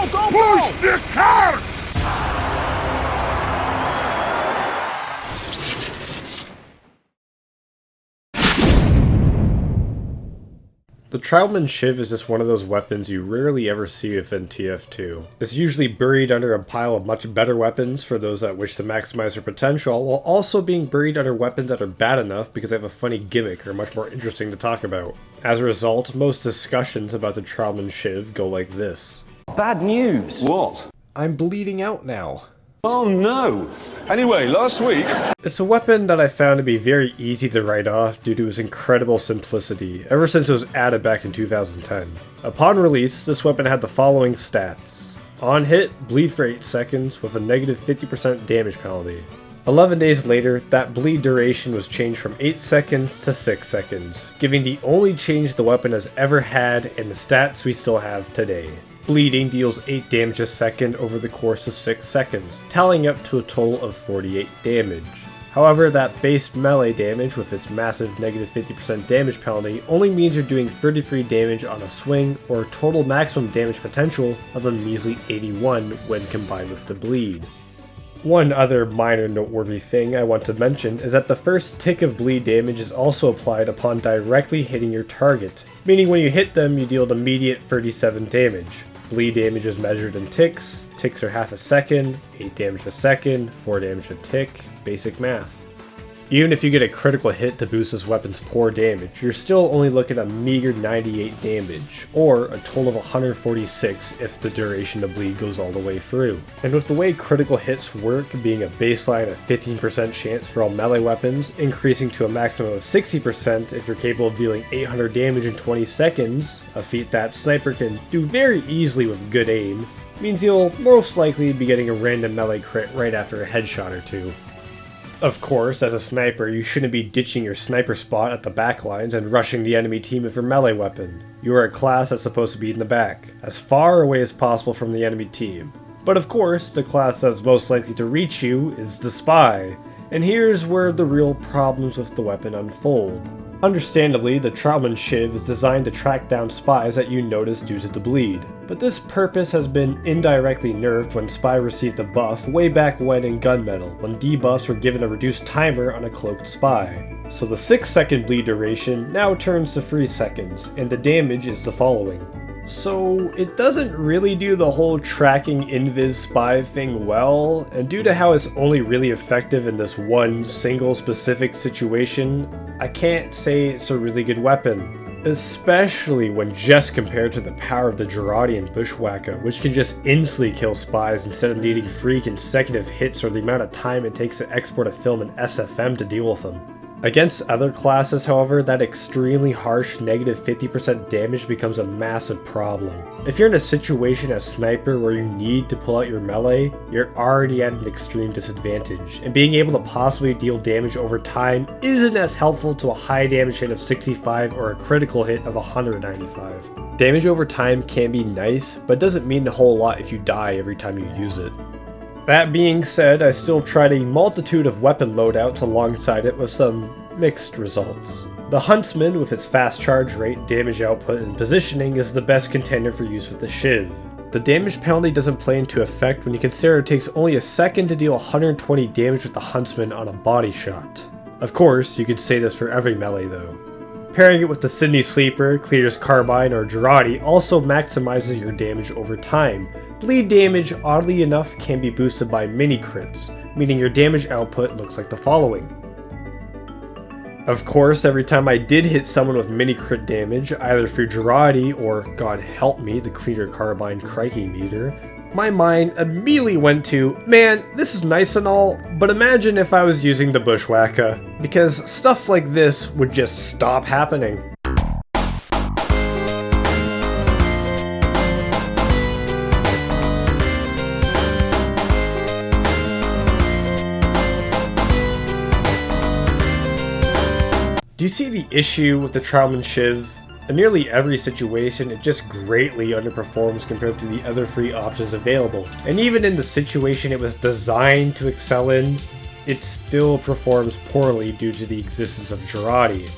Push the cart! The Trialman Shiv is just one of those weapons you rarely ever see within TF2. It's usually buried under a pile of much better weapons for those that wish to maximize their potential, while also being buried under weapons that are bad enough because they have a funny gimmick or are much more interesting to talk about. As a result, most discussions about the Trialman Shiv go like this. Bad news! What? I'm bleeding out now. Oh no! Anyway, last week... It's a weapon that I found to be very easy to write off due to its incredible simplicity, ever since it was added back in 2010. Upon release, this weapon had the following stats. On hit, bleed for 8 seconds with a negative 50% damage penalty. 11 days later, that bleed duration was changed from 8 seconds to 6 seconds, giving the only change the weapon has ever had and the stats we still have today. Bleeding deals 8 damage a second over the course of 6 seconds, tallying up to a total of 48 damage. However, that base melee damage with its massive negative 50% damage penalty only means you're doing 33 damage on a swing, or a total maximum damage potential of a measly 81 when combined with the bleed. One other minor noteworthy thing I want to mention is that the first tick of bleed damage is also applied upon directly hitting your target, meaning when you hit them you deal an immediate 37 damage. Bleed damage is measured in ticks. Ticks are half a second, 8 damage a second, 4 damage a tick, basic math. Even if you get a critical hit to boost this weapon's poor damage, you're still only looking at a meager 98 damage, or a total of 146 if the duration of bleed goes all the way through. And with the way critical hits work being a baseline of 15% chance for all melee weapons, increasing to a maximum of 60% if you're capable of dealing 800 damage in 20 seconds, a feat that Sniper can do very easily with good aim, means you'll most likely be getting a random melee crit right after a headshot or two. Of course, as a sniper, you shouldn't be ditching your sniper spot at the backlines and rushing the enemy team with your melee weapon. You are a class that's supposed to be in the back, as far away as possible from the enemy team. But of course, the class that's most likely to reach you is the spy, and here's where the real problems with the weapon unfold. Understandably, the Trialman Shiv is designed to track down spies that you notice due to the bleed, but this purpose has been indirectly nerfed when Spy received a buff way back when in Gunmetal, when debuffs were given a reduced timer on a cloaked spy. So the 6-second bleed duration now turns to 3 seconds, and the damage is the following. So it doesn't really do the whole tracking invis spy thing well, and due to how it's only really effective in this one single specific situation, I can't say it's a really good weapon. Especially when just compared to the power of the Girardian Bushwhacker, which can just instantly kill spies instead of needing 3 consecutive hits or the amount of time it takes to export a film in SFM to deal with them. Against other classes, however, that extremely harsh negative 50% damage becomes a massive problem. If you're in a situation as Sniper where you need to pull out your melee, you're already at an extreme disadvantage, and being able to possibly deal damage over time isn't as helpful to a high damage hit of 65 or a critical hit of 195. Damage over time can be nice, but doesn't mean a whole lot if you die every time you use it. That being said, I still tried a multitude of weapon loadouts alongside it with some mixed results. The Huntsman, with its fast charge rate, damage output, and positioning, is the best contender for use with the Shiv. The damage penalty doesn't play into effect when you consider it takes only a second to deal 120 damage with the Huntsman on a body shot. Of course, you could say this for every melee though. Pairing it with the Sydney Sleeper, Cleater's Carbine, or Girardi also maximizes your damage over time. Bleed damage, oddly enough, can be boosted by mini crits, meaning your damage output looks like the following. Of course, every time I did hit someone with mini crit damage, either through Girardi or, God help me, the Cleater Carbine Crikey meter, my mind immediately went to, man, this is nice and all, but imagine if I was using the Bushwhacker, because stuff like this would just stop happening. Do you see the issue with the Trialman Shiv? In nearly every situation, it just greatly underperforms compared to the other 3 options available. And even in the situation it was designed to excel in, it still performs poorly due to the existence of Girardi.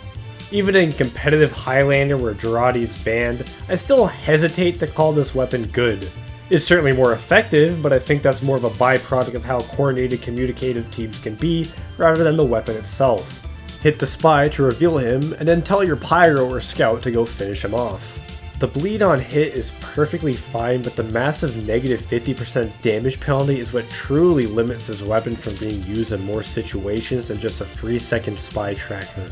Even in competitive Highlander where Girardi is banned, I still hesitate to call this weapon good. It's certainly more effective, but I think that's more of a byproduct of how coordinated communicative teams can be, rather than the weapon itself. Hit the spy to reveal him, and then tell your pyro or scout to go finish him off. The bleed on hit is perfectly fine, but the massive negative 50% damage penalty is what truly limits this weapon from being used in more situations than just a 3-second spy tracker.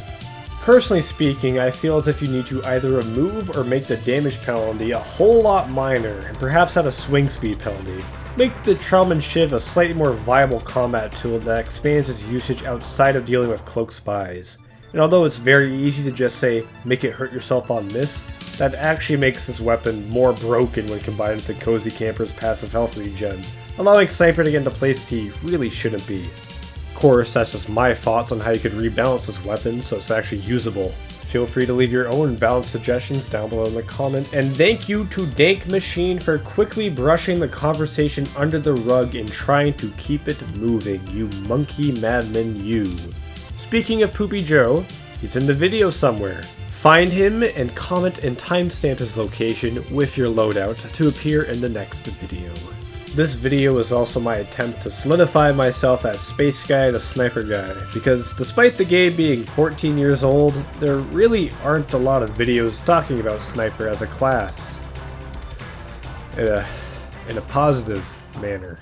Personally speaking, I feel as if you need to either remove or make the damage penalty a whole lot minor, and perhaps add a swing speed penalty. Make the Trailman Shiv a slightly more viable combat tool that expands its usage outside of dealing with cloaked spies. And although it's very easy to just say, make it hurt yourself on miss, that actually makes this weapon more broken when combined with the Cozy Camper's passive health regen, allowing Sniper to get into places he really shouldn't be. Of course, that's just my thoughts on how you could rebalance this weapon so it's actually usable. Feel free to leave your own balance suggestions down below in the comment, and thank you to Dank Machine for quickly brushing the conversation under the rug and trying to keep it moving, you monkey madman you. Speaking of Poopy Joe, he's in the video somewhere. Find him and comment and timestamp his location with your loadout to appear in the next video. This video is also my attempt to solidify myself as Space Guy the Sniper Guy, because despite the game being 14 years old, there really aren't a lot of videos talking about Sniper as a class in a positive manner.